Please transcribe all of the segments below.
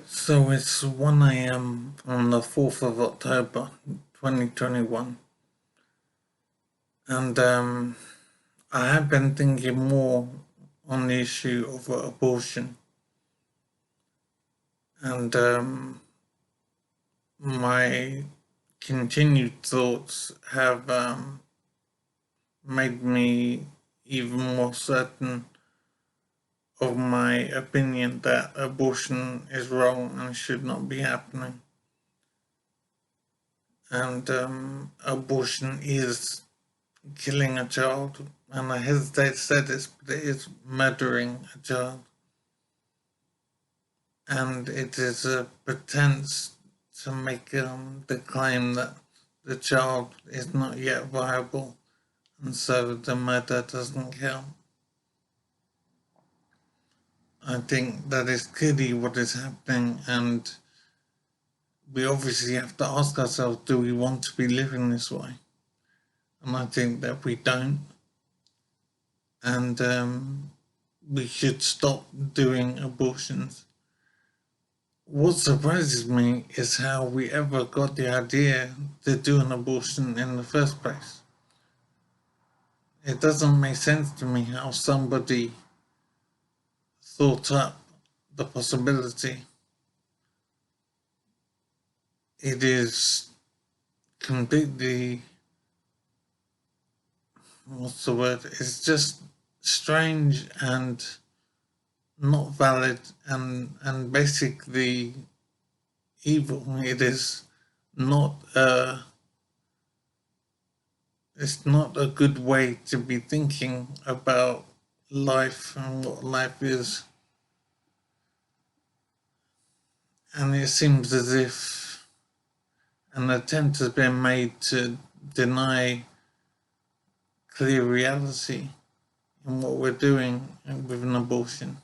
So it's 1 a.m. on the 4th of October 2021, and I have been thinking more on the issue of abortion, and my continued thoughts have made me even more certain of my opinion that abortion is wrong and should not be happening. And abortion is killing a child, and I hesitate to say this, but it is murdering a child. And it is a pretense to make the claim that the child is not yet viable, and so the murder doesn't count. I think that is clearly what is happening, and we obviously have to ask ourselves, do we want to be living this way? And I think that we don't. And we should stop doing abortions. What surprises me is how we ever got the idea to do an abortion in the first place. It doesn't make sense to me how somebody thought up the possibility. It is completely, what's the word? It's just strange and not valid and basically evil. It is not it's not a good way to be thinking about life and what life is. And it seems as if an attempt has been made to deny clear reality in what we're doing with an abortion.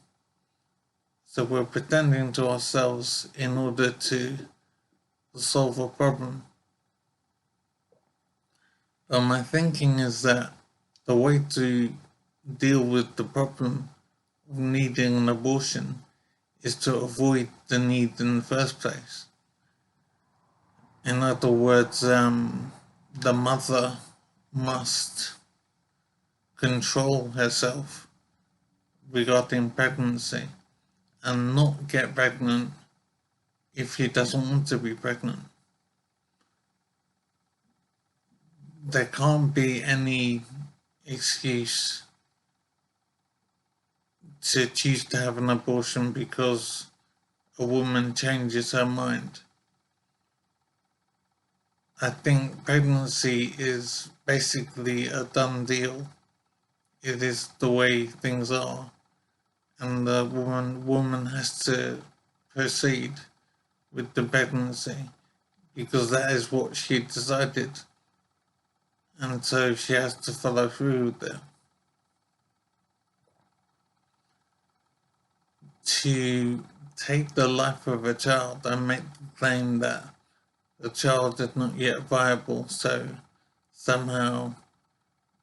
So we're pretending to ourselves in order to solve a problem. But my thinking is that the way to deal with the problem of needing an abortion is to avoid the need in the first place. In other words, the mother must control herself regarding pregnancy and not get pregnant if she doesn't want to be pregnant. There can't be any excuse to choose to have an abortion because a woman changes her mind. I think pregnancy is basically a done deal. It is the way things are, and the woman has to proceed with the pregnancy because that is what she decided, and so she has to follow through with it. To take the life of a child and make the claim that the child is not yet viable, so somehow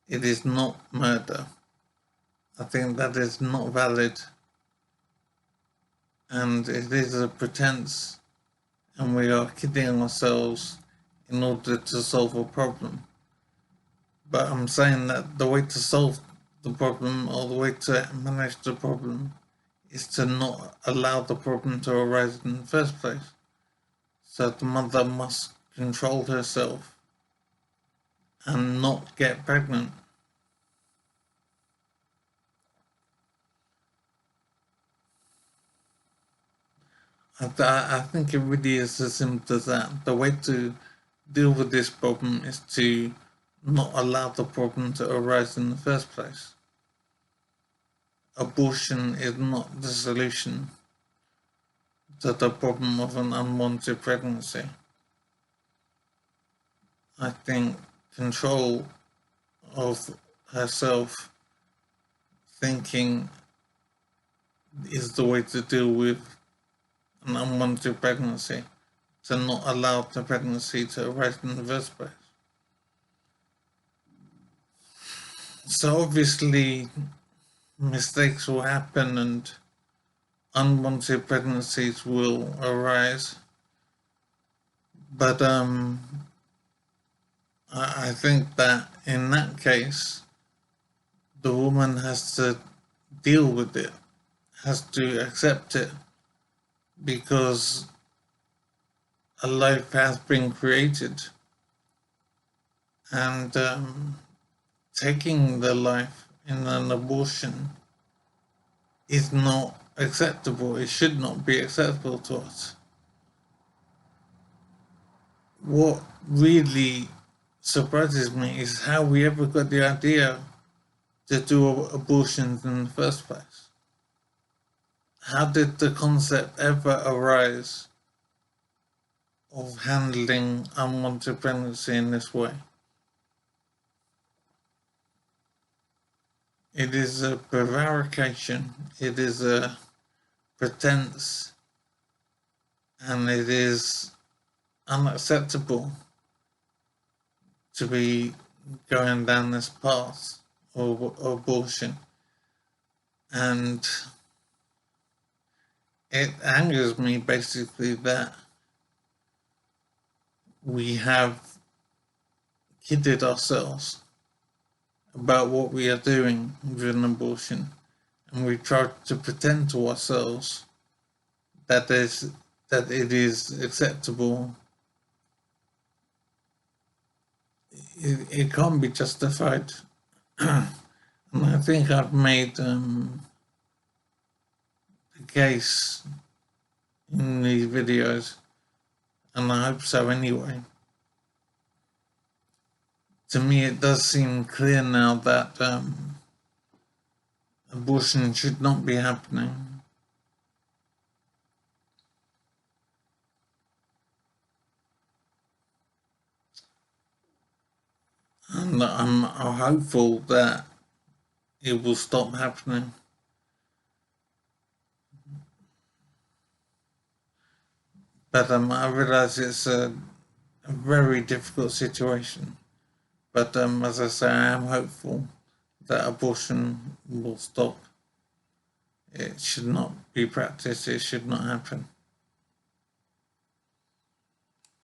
it is not murder. I think that is not valid, and it is a pretense, and we are kidding ourselves in order to solve a problem. But I'm saying that the way to solve the problem or the way to manage the problem is to not allow the problem to arise in the first place. So the mother must control herself and not get pregnant. I think it really is as simple as that. The way to deal with this problem is to not allow the problem to arise in the first place. Abortion is not the solution to the problem of an unwanted pregnancy. I think control of herself thinking is the way to deal with an unwanted pregnancy, to not allow the pregnancy to arise in the first place. So obviously mistakes will happen, and unwanted pregnancies will arise. But I think that in that case, the woman has to deal with it, has to accept it, because a life has been created, and taking the life in an abortion is not acceptable. It should not be acceptable to us. What really surprises me is how we ever got the idea to do abortions in the first place. How did the concept ever arise of handling unwanted pregnancy in this way? It is a prevarication, it is a pretense, and it is unacceptable to be going down this path of abortion. And it angers me basically that we have kidded ourselves about what we are doing with an abortion, and we try to pretend to ourselves that it is acceptable. It can't be justified. And I think I've made the case in these videos, and I hope so anyway. To me, it does seem clear now that abortion should not be happening. And I'm hopeful that it will stop happening. But I realise it's a very difficult situation. But as I say, I am hopeful that abortion will stop. It should not be practiced. It should not happen.